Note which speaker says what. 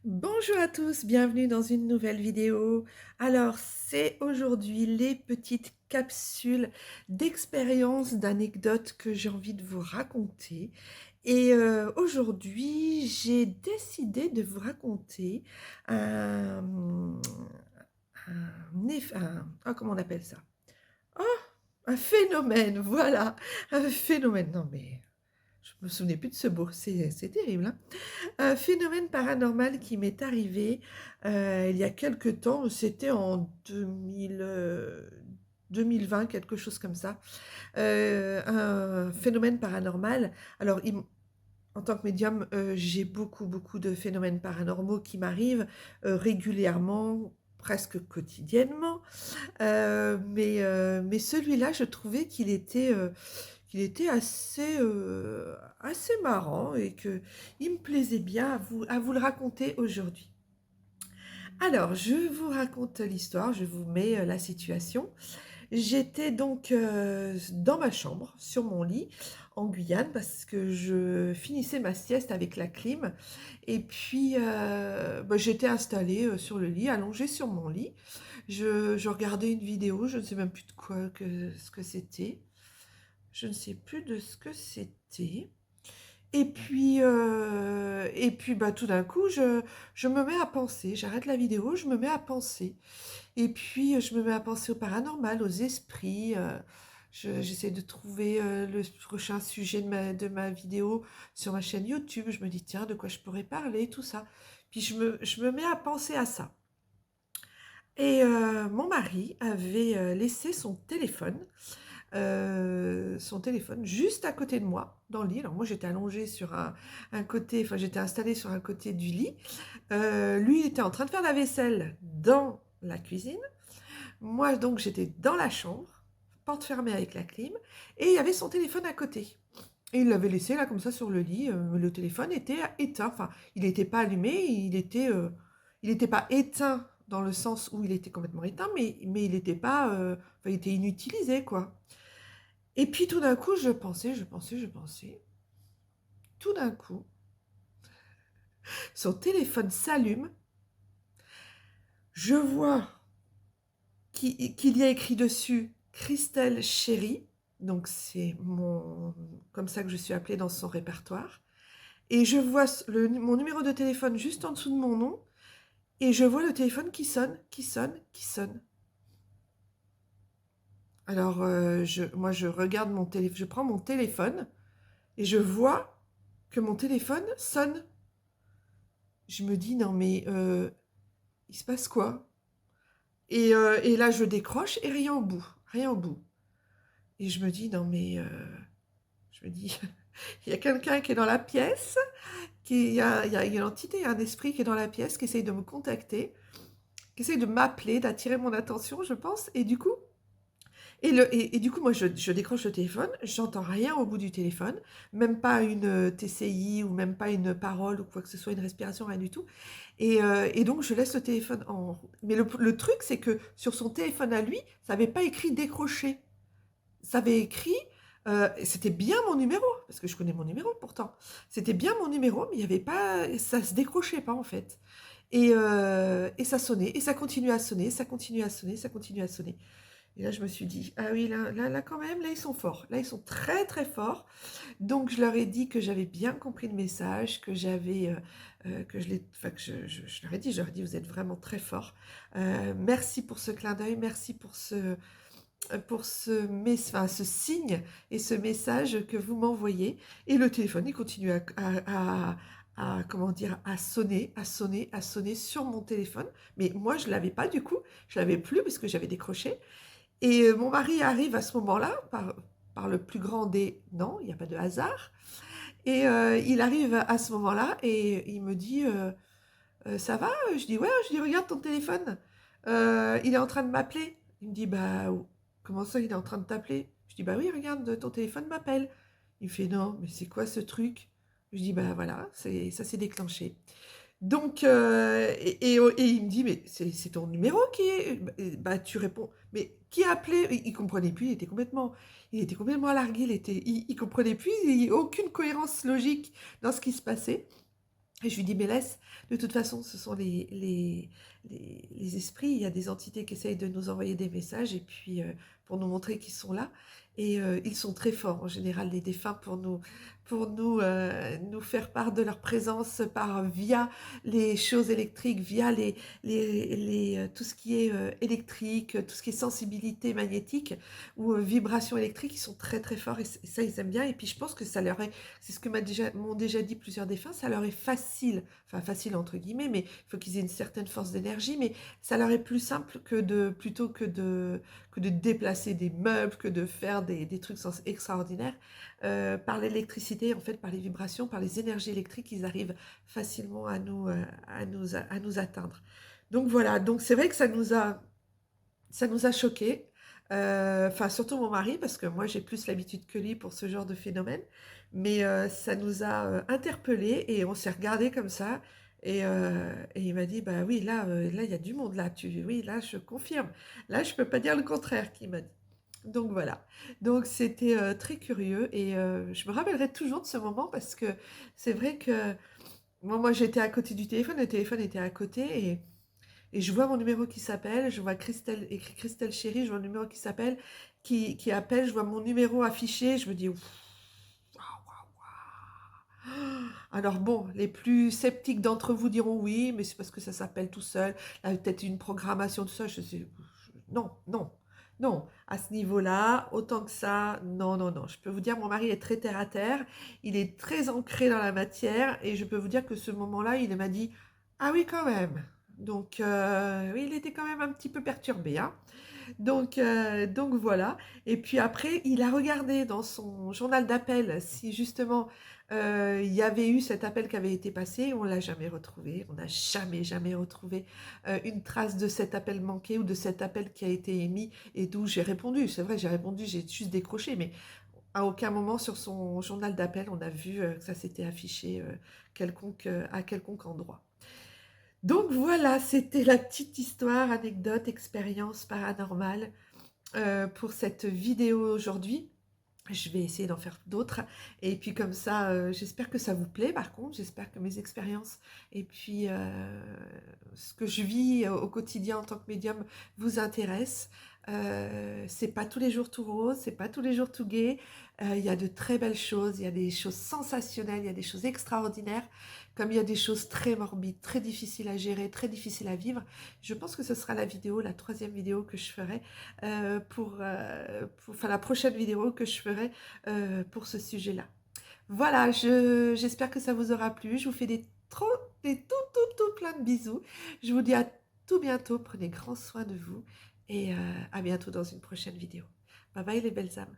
Speaker 1: Bonjour à tous, bienvenue dans une nouvelle vidéo. Alors, c'est aujourd'hui les petites capsules d'expériences, d'anecdotes que j'ai envie de vous raconter. Et aujourd'hui, j'ai décidé de vous raconter un, comment on appelle ça? Oh, un phénomène, voilà, un phénomène. Non mais, je me souvenais plus de ce mot, c'est terrible, hein. Un phénomène paranormal qui m'est arrivé, il y a quelque temps, c'était en 2020, quelque chose comme ça. Un phénomène paranormal. Alors en tant que médium, j'ai beaucoup de phénomènes paranormaux qui m'arrivent, régulièrement, presque quotidiennement. Mais celui-là, je trouvais qu'il était assez marrant et qu'il me plaisait bien à vous le raconter aujourd'hui. Alors, je vous raconte l'histoire, je vous mets la situation. J'étais donc dans ma chambre, sur mon lit, en Guyane, parce que je finissais ma sieste avec la clim. Et puis, j'étais installée sur le lit, allongée sur mon lit. Je regardais une vidéo, je ne sais même plus de quoi, ce que c'était. Je ne sais plus de ce que c'était. Et puis, tout d'un coup, je me mets à penser. J'arrête la vidéo, je me mets à penser. Et puis, je me mets à penser au paranormal, aux esprits. J'essaie de trouver le prochain sujet de ma vidéo sur ma chaîne YouTube. Je me dis, tiens, de quoi je pourrais parler, tout ça. Puis, je me mets à penser à ça. Et mon mari avait laissé son téléphone juste à côté de moi, dans le lit. Alors moi, j'étais allongée sur un côté, enfin, j'étais installée sur un côté du lit. Lui, il était en train de faire la vaisselle dans la cuisine. Moi, donc, j'étais dans la chambre, porte fermée avec la clim, et il y avait son téléphone à côté. Et il l'avait laissé là, comme ça, sur le lit. Le téléphone était éteint. Enfin, il n'était pas allumé, il n'était pas éteint dans le sens où il était complètement éteint, mais il n'était pas, enfin, il était inutilisé, quoi. Et puis tout d'un coup, je pensais. Tout d'un coup, son téléphone s'allume. Je vois qu'il y a écrit dessus Christelle Chérie. Donc c'est comme ça que je suis appelée dans son répertoire. Et je vois mon numéro de téléphone juste en dessous de mon nom. Et je vois le téléphone qui sonne, qui sonne, qui sonne. Alors moi je regarde mon téléphone, je prends mon téléphone et je vois que mon téléphone sonne. Je me dis non mais il se passe quoi? Et là, je décroche et rien au bout, rien au bout. Et je me dis, non mais, je me dis, il y a quelqu'un qui est dans la pièce, il y a une entité, il y a un esprit qui est dans la pièce, qui essaye de me contacter, qui essaye de m'appeler, d'attirer mon attention, je pense. Et du coup, moi, je décroche le téléphone, j'entends rien au bout du téléphone, même pas une TCI ou même pas une parole ou quoi que ce soit, une respiration, rien du tout. Et donc, je laisse le téléphone en... Mais le truc, c'est que sur son téléphone à lui, ça n'avait pas écrit décrocher. Ça avait écrit, c'était bien mon numéro, parce que je connais mon numéro pourtant. C'était bien mon numéro, mais il y avait pas, ça se décrochait pas en fait. Et ça sonnait, et ça continuait à sonner, ça continuait à sonner, ça continuait à sonner. Et là, je me suis dit, ah oui, là, quand même, là, ils sont forts. Là, ils sont très, très forts. Donc, je leur ai dit que j'avais bien compris le message, que j'avais, que je l'ai, enfin, que je leur ai dit, vous êtes vraiment très forts. Merci pour ce clin d'œil, merci pour enfin, ce signe et ce message que vous m'envoyez. Et le téléphone, il continue comment dire, à sonner, à sonner, à sonner sur mon téléphone. Mais moi, je ne l'avais pas du coup, je ne l'avais plus parce que j'avais décroché. Et mon mari arrive à ce moment-là, par le plus grand des... Non, il n'y a pas de hasard. Et il arrive à ce moment-là et il me dit, ça va? Je dis, ouais, je dis, regarde ton téléphone. Il est en train de m'appeler. Il me dit, bah, comment ça, il est en train de t'appeler? Je dis, bah oui, regarde, ton téléphone m'appelle. Il me fait, non, mais c'est quoi ce truc? Je dis, bah voilà, ça s'est déclenché. Donc, et il me dit: «Mais c'est ton numéro qui est» bah, tu réponds: «Mais qui a appelé?» Il comprenait plus, il était complètement largué, il comprenait plus, aucune cohérence logique dans ce qui se passait. Et je lui dis: «Mais laisse, de toute façon, ce sont les esprits, il y a des entités qui essayent de nous envoyer des messages et puis, pour nous montrer qu'ils sont là et ils sont très forts en général, les défunts, nous faire part de leur présence via les choses électriques, via tout ce qui est, électrique, tout ce qui est sensibilité magnétique ou, vibration électrique, ils sont très, très forts et ça, ils aiment bien et puis je pense que ça leur est c'est ce que m'ont déjà dit plusieurs défunts, ça leur est facile, enfin «facile» entre guillemets, mais il faut qu'ils aient une certaine force d'énergie, mais ça leur est plus simple plutôt que de déplacer des meubles, que de faire des trucs extraordinaires. Par l'électricité, en fait, par les vibrations, par les énergies électriques, ils arrivent facilement à nous atteindre. Donc voilà, donc c'est vrai que ça nous a choqués, enfin surtout mon mari parce que moi j'ai plus l'habitude que lui pour ce genre de phénomène. Mais, ça nous a, interpellés et on s'est regardés comme ça et il m'a dit: «Bah oui là il y a du monde là, oui là je confirme. Là je peux pas dire le contraire», qu'il m'a dit. Donc voilà. Donc c'était, très curieux et je me rappellerai toujours de ce moment parce que c'est vrai que moi j'étais à côté du téléphone, le téléphone était à côté et je vois mon numéro qui s'appelle, je vois Christelle, écrit Christelle Chérie, je vois le numéro qui s'appelle, qui appelle, je vois mon numéro affiché, je me dis: «Waouh, waouh, waouh». Alors bon, les plus sceptiques d'entre vous diront: «Oui, mais c'est parce que ça s'appelle tout seul, il y a peut-être une programmation, tout ça». Je sais, non, non, non, à ce niveau-là, autant que ça, non, non, non. Je peux vous dire, mon mari est très terre à terre, il est très ancré dans la matière et je peux vous dire que ce moment-là, il m'a dit: «Ah oui, quand même». Donc, oui, il était quand même un petit peu perturbé, hein. Donc voilà. Et puis après, il a regardé dans son journal d'appel si justement, il y avait eu cet appel qui avait été passé. On l'a jamais retrouvé. On n'a jamais, jamais retrouvé, une trace de cet appel manqué ou de cet appel qui a été émis et d'où j'ai répondu. C'est vrai, j'ai répondu, j'ai juste décroché, mais à aucun moment sur son journal d'appel, on a vu, que ça s'était affiché, à quelconque endroit. Donc voilà, c'était la petite histoire, anecdote, expérience paranormale, pour cette vidéo aujourd'hui. Je vais essayer d'en faire d'autres et puis comme ça, j'espère que ça vous plaît par contre, j'espère que mes expériences et puis, ce que je vis au quotidien en tant que médium vous intéresse. C'est pas tous les jours tout rose, c'est pas tous les jours tout gai, il y a de très belles choses, il y a des choses sensationnelles, il y a des choses extraordinaires, comme il y a des choses très morbides, très difficiles à gérer, très difficiles à vivre. Je pense que ce sera la 3e vidéo que je ferai, enfin la prochaine vidéo que je ferai pour ce sujet-là. Voilà, j'espère que ça vous aura plu. Je vous fais des tout plein de bisous. Je vous dis à tout bientôt. Prenez grand soin de vous et à bientôt dans une prochaine vidéo. Bye bye les belles âmes.